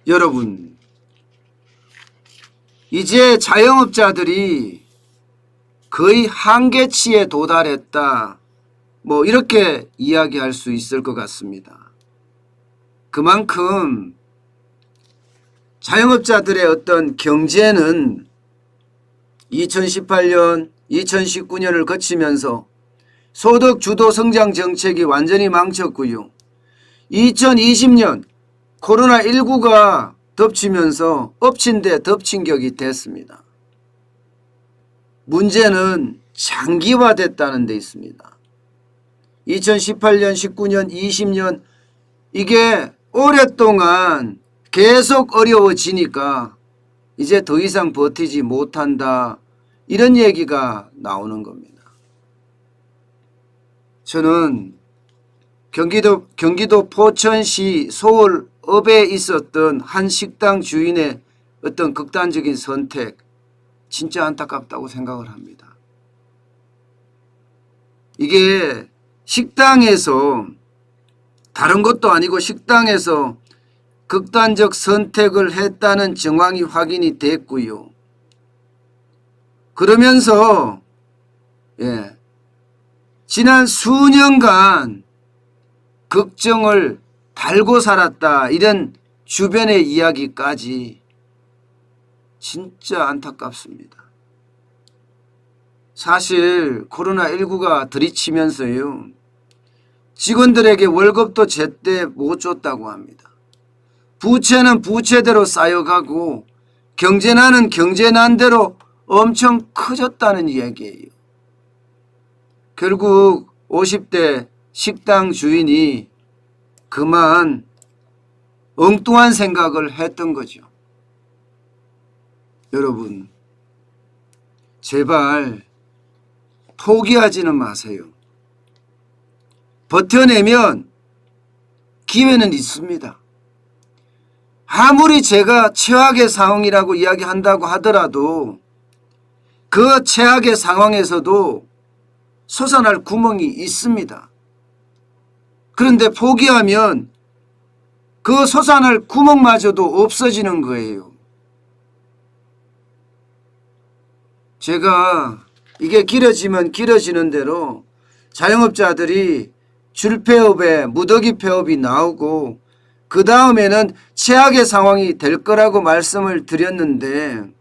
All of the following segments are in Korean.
여러분, 이제 자영업자들이 거의 한계치에 도달했다, 이렇게 이야기할 수 있을 것 같습니다. 그만큼 자영업자들의 어떤 경제는 2018년, 2019년을 거치면서 소득 주도 성장 정책이 완전히 망쳤고요. 2020년 코로나19가 덮치면서 엎친 데 덮친 격이 됐습니다. 문제는 장기화됐다는 데 있습니다. 2018년, 19년, 20년 이게 오랫동안 계속 어려워지니까 이제 더 이상 버티지 못한다, 이런 얘기가 나오는 겁니다. 저는 경기도 포천시 소월읍에 있었던 한 식당 주인의 어떤 극단적인 선택, 진짜 안타깝다고 생각을 합니다. 이게 식당에서, 다른 것도 아니고 식당에서 극단적 선택을 했다는 정황이 확인이 됐고요. 그러면서 지난 수년간 걱정을 달고 살았다, 이런 주변의 이야기까지 진짜 안타깝습니다. 사실 코로나19가 들이치면서요, 직원들에게 월급도 제때 못 줬다고 합니다. 부채는 부채대로 쌓여가고 경제난은 경제난대로 엄청 커졌다는 이야기예요. 결국 50대 식당 주인이 그만 엉뚱한 생각을 했던 거죠. 여러분, 제발 포기하지는 마세요. 버텨내면 기회는 있습니다. 아무리 제가 최악의 상황이라고 이야기한다고 하더라도 그 최악의 상황에서도 솟아날 구멍이 있습니다. 그런데 포기하면 그 솟아날 구멍마저도 없어지는 거예요. 제가 이게 길어지면 길어지는 대로 자영업자들이 줄폐업에 무더기 폐업이 나오고 그 다음에는 최악의 상황이 될 거라고 말씀을 드렸는데,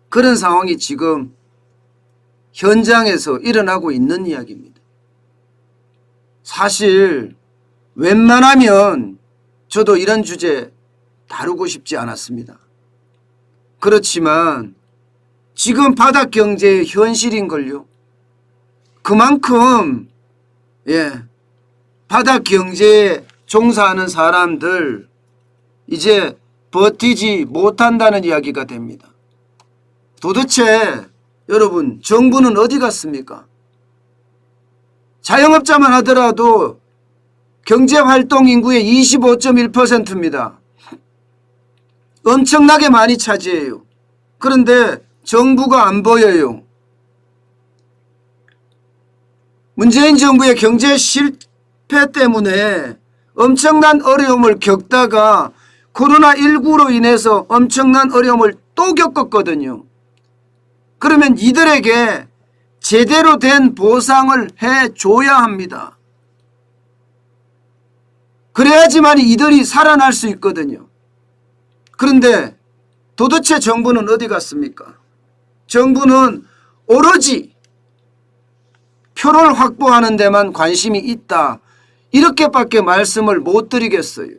그런 상황이 지금 현장에서 일어나고 있는 이야기입니다. 사실 웬만하면 저도 이런 주제 다루고 싶지 않았습니다. 그렇지만 지금 바닥 경제의 현실인걸요. 그만큼 바닥 경제에 종사하는 사람들 이제 버티지 못한다는 이야기가 됩니다. 도대체 여러분, 정부는 어디 갔습니까? 자영업자만 하더라도 경제활동 인구의 25.1%입니다. 엄청나게 많이 차지해요. 그런데 정부가 안 보여요. 문재인 정부의 경제 실패 때문에 엄청난 어려움을 겪다가 코로나19로 인해서 엄청난 어려움을 또 겪었거든요. 그러면 이들에게 제대로 된 보상을 해줘야 합니다. 그래야지만 이들이 살아날 수 있거든요. 그런데 도대체 정부는 어디 갔습니까? 정부는 오로지 표를 확보하는 데만 관심이 있다, 이렇게밖에 말씀을 못 드리겠어요.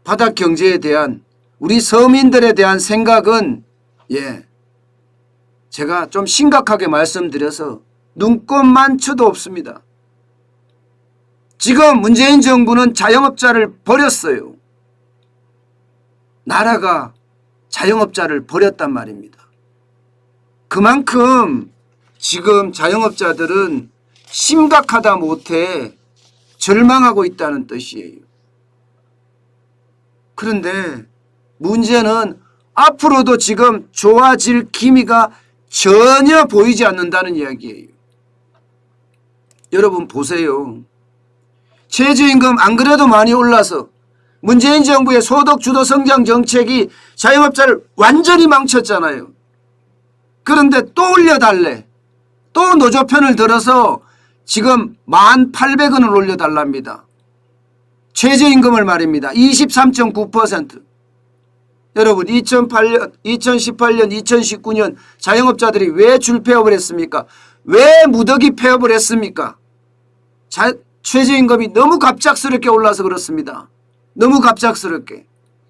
바닥 경제에 대한, 우리 서민들에 대한 생각은 제가 좀 심각하게 말씀드려서 눈꼽만쳐도 없습니다. 지금 문재인 정부는 자영업자를 버렸어요. 나라가 자영업자를 버렸단 말입니다. 그만큼 지금 자영업자들은 심각하다 못해 절망하고 있다는 뜻이에요. 그런데 문제는 앞으로도 지금 좋아질 기미가 전혀 보이지 않는다는 이야기예요. 여러분 보세요. 최저임금 안 그래도 많이 올라서 문재인 정부의 소득 주도 성장 정책이 자영업자를 완전히 망쳤잖아요. 그런데 또 올려달래. 또 노조 편을 들어서 지금 1,800원을 올려달랍니다. 최저임금을 말입니다. 23.9%. 여러분 2018년, 2019년 자영업자들이 왜 줄폐업을 했습니까? 왜 무더기 폐업을 했습니까? 최저임금이 너무 갑작스럽게 올라서 그렇습니다. 너무 갑작스럽게.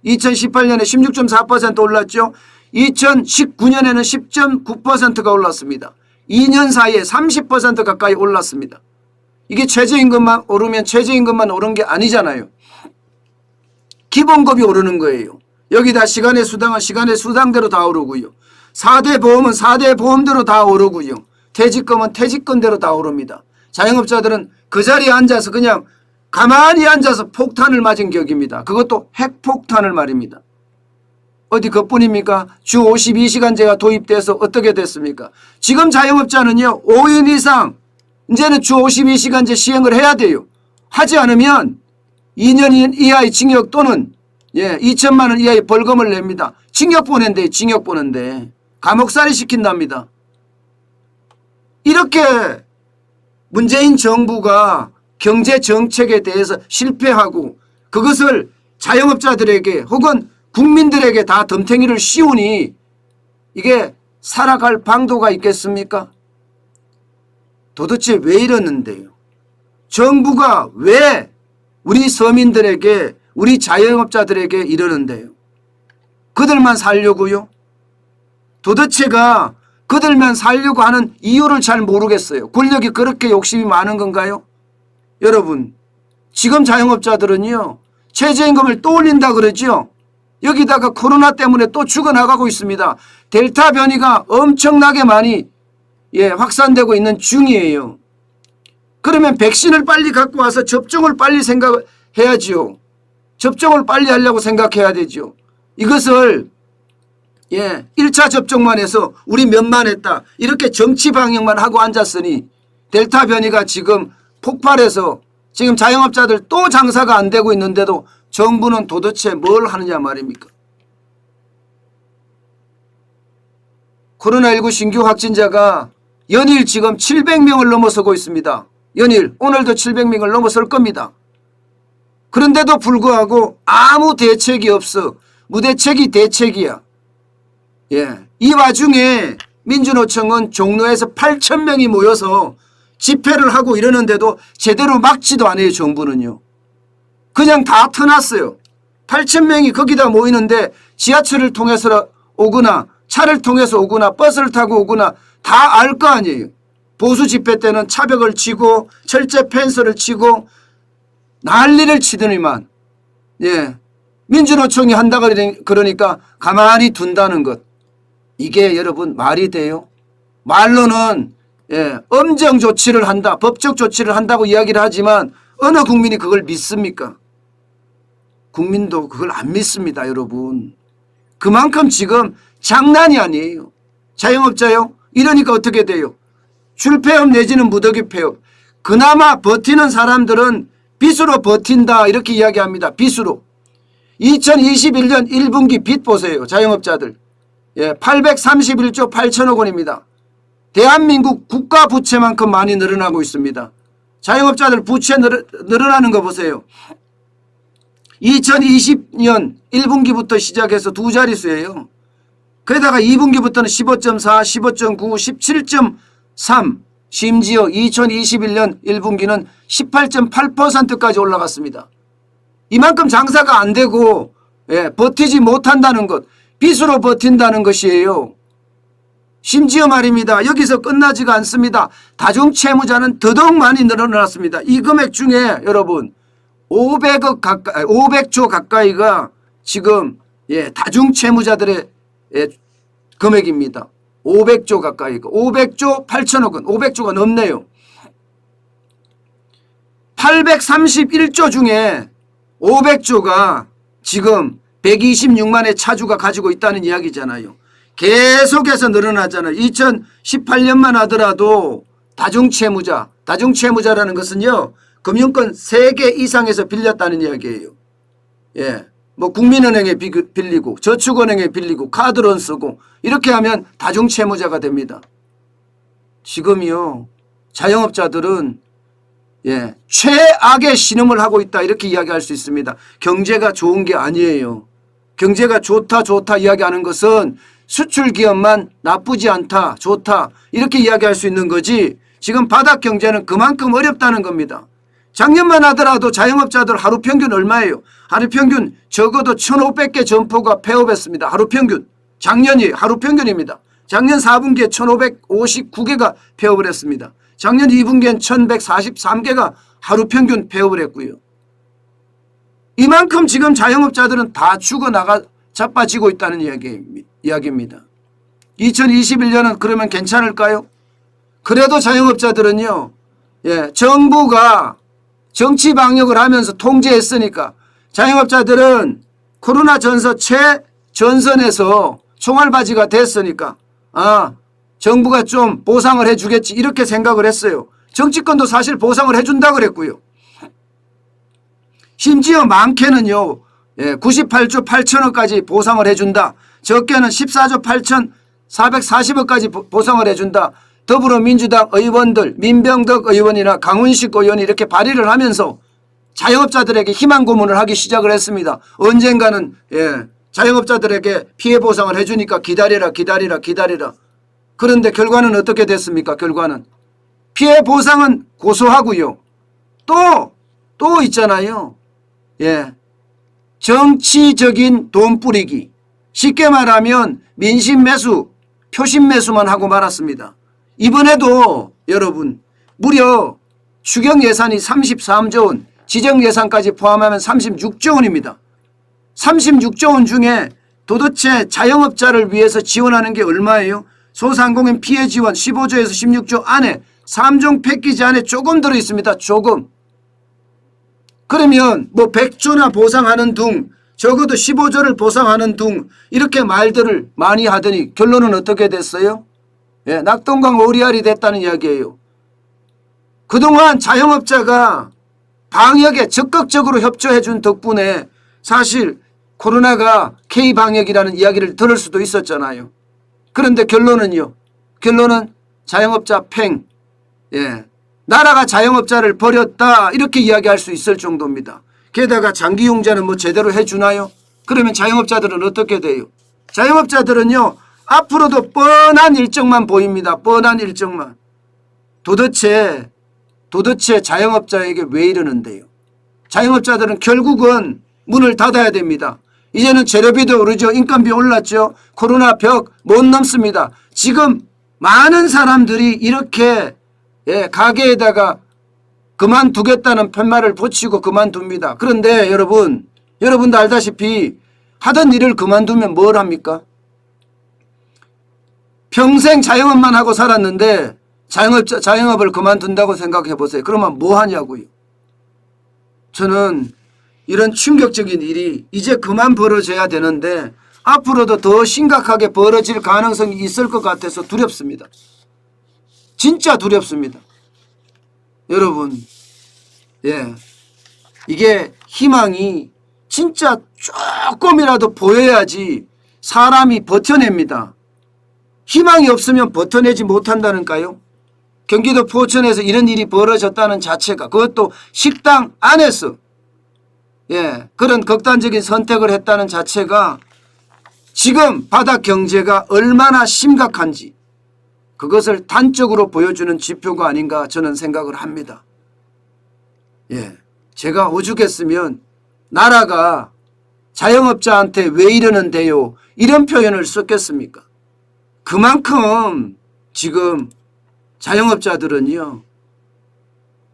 2018년에 16.4% 올랐죠. 2019년에는 10.9%가 올랐습니다. 2년 사이에 30% 가까이 올랐습니다. 이게 최저임금만 오르면 최저임금만 오른 게 아니잖아요. 기본급이 오르는 거예요. 여기다 시간의 수당은 시간의 수당대로 다 오르고요. 4대 보험은 4대 보험대로 다 오르고요. 퇴직금은 퇴직금대로 다 오릅니다. 자영업자들은 그 자리에 앉아서 그냥 가만히 앉아서 폭탄을 맞은 격입니다. 그것도 핵폭탄을 말입니다. 어디 그뿐입니까? 주 52시간제가 도입돼서 어떻게 됐습니까? 지금 자영업자는요 5인 이상 이제는 주 52시간제 시행을 해야 돼요. 하지 않으면 2년 이하의 징역 또는 2천만 원 이하의 벌금을 냅니다. 징역 보낸대. 징역 보낸대. 감옥살이 시킨답니다. 이렇게 문재인 정부가 경제정책에 대해서 실패하고 그것을 자영업자들에게 혹은 국민들에게 다 덤탱이를 씌우니 이게 살아갈 방도가 있겠습니까? 도대체 왜 이러는데요? 정부가 왜 우리 서민들에게 우리 자영업자들에게 이러는데요? 그들만 살려고요? 도대체가 그들만 살려고 하는 이유를 잘 모르겠어요. 권력이 그렇게 욕심이 많은 건가요? 여러분 지금 자영업자들은요 최저임금을 또 올린다 그러죠. 여기다가 코로나 때문에 또 죽어나가고 있습니다. 델타 변이가 엄청나게 많이 확산되고 있는 중이에요. 그러면 백신을 빨리 갖고 와서 접종을 빨리 생각해야지요. 접종을 빨리 하려고 생각해야 되죠. 이것을 1차 접종만 해서 우리 몇만 했다 이렇게 정치 방역만 하고 앉았으니 델타 변이가 지금 폭발해서 지금 자영업자들 또 장사가 안 되고 있는데도 정부는 도대체 뭘 하느냐 말입니까? 코로나19 신규 확진자가 연일 지금 700명을 넘어서고 있습니다. 연일 오늘도 700명을 넘어설 겁니다. 그런데도 불구하고 아무 대책이 없어. 무대책이 대책이야. 이 와중에 민주노총은 종로에서 8,000명이 모여서 집회를 하고 이러는데도 제대로 막지도 않아요. 정부는요. 그냥 다 터놨어요. 8,000명이 거기다 모이는데 지하철을 통해서 오거나 차를 통해서 오거나 버스를 타고 오거나 다 알 거 아니에요. 보수 집회 때는 차벽을 치고 철제 펜스를 치고 난리를 치더니만 민주노총이 한다 그러니까 가만히 둔다는 것. 이게 여러분 말이 돼요? 말로는 엄정 조치를 한다, 법적 조치를 한다고 이야기를 하지만 어느 국민이 그걸 믿습니까? 국민도 그걸 안 믿습니다. 여러분. 그만큼 지금 장난이 아니에요. 자영업자요? 이러니까 어떻게 돼요? 줄폐업 내지는 무더기 폐업. 그나마 버티는 사람들은 빚으로 버틴다 이렇게 이야기합니다. 빚으로. 2021년 1분기 빚 보세요. 자영업자들. 831조 8천억 원입니다. 대한민국 국가 부채만큼 많이 늘어나고 있습니다. 자영업자들 부채 늘어나는 거 보세요. 2020년 1분기부터 시작해서 두 자릿수예요. 그러다가 2분기부터는 15.4, 15.9, 17.3 심지어 2021년 1분기는 18.8%까지 올라갔습니다. 이만큼 장사가 안 되고 버티지 못한다는 것, 빚으로 버틴다는 것이에요. 심지어 말입니다. 여기서 끝나지가 않습니다. 다중채무자는 더더욱 많이 늘어났습니다. 이 금액 중에 여러분 500조 가까이가 지금 다중채무자들의 금액입니다. 500조 가까이가 500조 8천억 원 500조가 넘네요. 831조 중에 500조가 지금 126만의 차주가 가지고 있다는 이야기잖아요. 계속해서 늘어나잖아요. 2018년만 하더라도 다중채무자라는 것은요. 금융권 3개 이상에서 빌렸다는 이야기예요. 예. 뭐 국민은행에 빌리고 저축은행에 빌리고 카드론 쓰고 이렇게 하면 다중채무자가 됩니다. 지금요 자영업자들은 예, 최악의 신음을 하고 있다 이렇게 이야기할 수 있습니다. 경제가 좋은 게 아니에요. 경제가 좋다 이야기하는 것은 수출 기업만 나쁘지 않다 좋다 이렇게 이야기할 수 있는 거지 지금 바닥 경제는 그만큼 어렵다는 겁니다. 작년만 하더라도 자영업자들 하루 평균 얼마예요? 하루 평균 적어도 1,500개 점포가 폐업했습니다. 하루 평균. 작년이 하루 평균입니다. 작년 4분기에 1,559개가 폐업을 했습니다. 작년 2분기엔 1,143개가 하루 평균 폐업을 했고요. 이만큼 지금 자영업자들은 다 죽어나가 자빠지고 있다는 이야기입니다. 2021년은 그러면 괜찮을까요? 그래도 자영업자들은요. 예, 정부가 정치 방역을 하면서 통제했으니까 자영업자들은 코로나 전서 최전선에서 총알바지가 됐으니까 정부가 좀 보상을 해주겠지 이렇게 생각을 했어요. 정치권도 사실 보상을 해준다 그랬고요. 심지어 많게는요 98조 8천억까지 보상을 해준다. 적게는 14조 8,440억까지 보상을 해준다. 더불어민주당 의원들 민병덕 의원이나 강훈식 의원이 이렇게 발의를 하면서 자영업자들에게 희망 고문을 하기 시작을 했습니다. 언젠가는 자영업자들에게 피해 보상을 해주니까 기다리라. 그런데 결과는 어떻게 됐습니까? 결과는 피해 보상은 고소하고요. 또 있잖아요. 정치적인 돈 뿌리기. 쉽게 말하면 민심 매수, 표심 매수만 하고 말았습니다. 이번에도 여러분 무려 추경 예산이 33조 원, 지정 예산까지 포함하면 36조 원입니다. 36조 원 중에 도대체 자영업자를 위해서 지원하는 게 얼마예요? 소상공인 피해 지원 15조에서 16조 안에 3종 패키지 안에 조금 들어있습니다. 조금. 그러면 뭐 100조나 보상하는 둥 적어도 15조를 보상하는 둥 이렇게 말들을 많이 하더니 결론은 어떻게 됐어요? 낙동강 오리알이 됐다는 이야기예요. 그동안 자영업자가 방역에 적극적으로 협조해 준 덕분에 사실 코로나가 K방역이라는 이야기를 들을 수도 있었잖아요. 그런데 결론은요. 결론은 자영업자 팽. 나라가 자영업자를 버렸다 이렇게 이야기할 수 있을 정도입니다. 게다가 장기용자는 뭐 제대로 해주나요? 그러면 자영업자들은 어떻게 돼요? 자영업자들은요. 앞으로도 뻔한 일정만 보입니다. 뻔한 일정만. 도대체 자영업자에게 왜 이러는데요? 자영업자들은 결국은 문을 닫아야 됩니다. 이제는 재료비도 오르죠. 인건비 올랐죠. 코로나 벽 못 넘습니다. 지금 많은 사람들이 이렇게 가게에다가 그만두겠다는 팻말을 붙이고 그만둡니다. 그런데 여러분도 알다시피 하던 일을 그만두면 뭘 합니까? 평생 자영업만 하고 살았는데 자영업을 그만둔다고 생각해 보세요. 그러면 뭐 하냐고요. 저는 이런 충격적인 일이 이제 그만 벌어져야 되는데 앞으로도 더 심각하게 벌어질 가능성이 있을 것 같아서 두렵습니다. 진짜 두렵습니다. 여러분 이게 희망이 진짜 조금이라도 보여야지 사람이 버텨냅니다. 희망이 없으면 버텨내지 못한다는가요? 경기도 포천에서 이런 일이 벌어졌다는 자체가 그것도 식당 안에서 그런 극단적인 선택을 했다는 자체가 지금 바닥 경제가 얼마나 심각한지 그것을 단적으로 보여주는 지표가 아닌가 저는 생각을 합니다. 제가 오죽했으면 나라가 자영업자한테 왜 이러는데요 이런 표현을 썼겠습니까? 그만큼 지금 자영업자들은요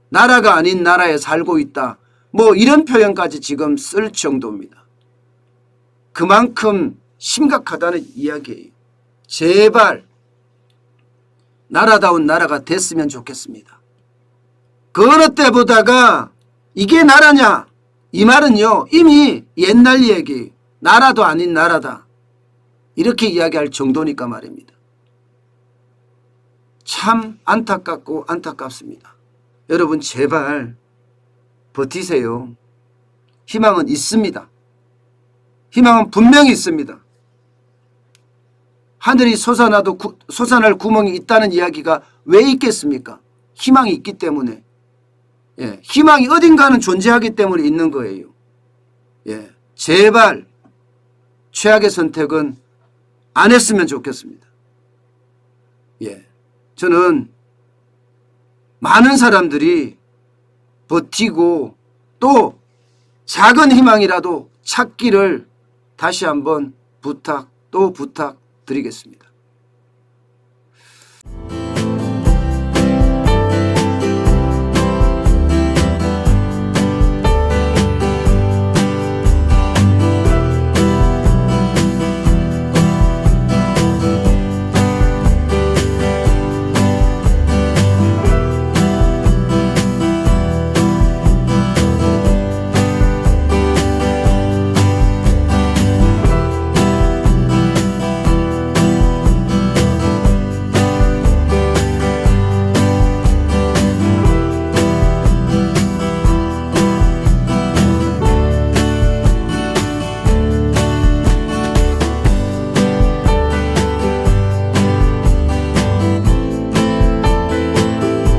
나라가 아닌 나라에 살고 있다 뭐 이런 표현까지 지금 쓸 정도입니다. 그만큼 심각하다는 이야기예요. 제발 나라다운 나라가 됐으면 좋겠습니다. 그 어느 때보다가 이게 나라냐 이 말은요 이미 옛날 얘기 나라도 아닌 나라다 이렇게 이야기할 정도니까 말입니다. 참 안타깝고 안타깝습니다. 여러분 제발 버티세요. 희망은 있습니다. 희망은 분명히 있습니다. 하늘이 솟아날 구멍이 있다는 이야기가 왜 있겠습니까? 희망이 있기 때문에. 예, 희망이 어딘가는 존재하기 때문에 있는 거예요. 예, 제발 최악의 선택은 안 했으면 좋겠습니다. 예, 저는 많은 사람들이 버티고 또 작은 희망이라도 찾기를 다시 한번 부탁드리겠습니다.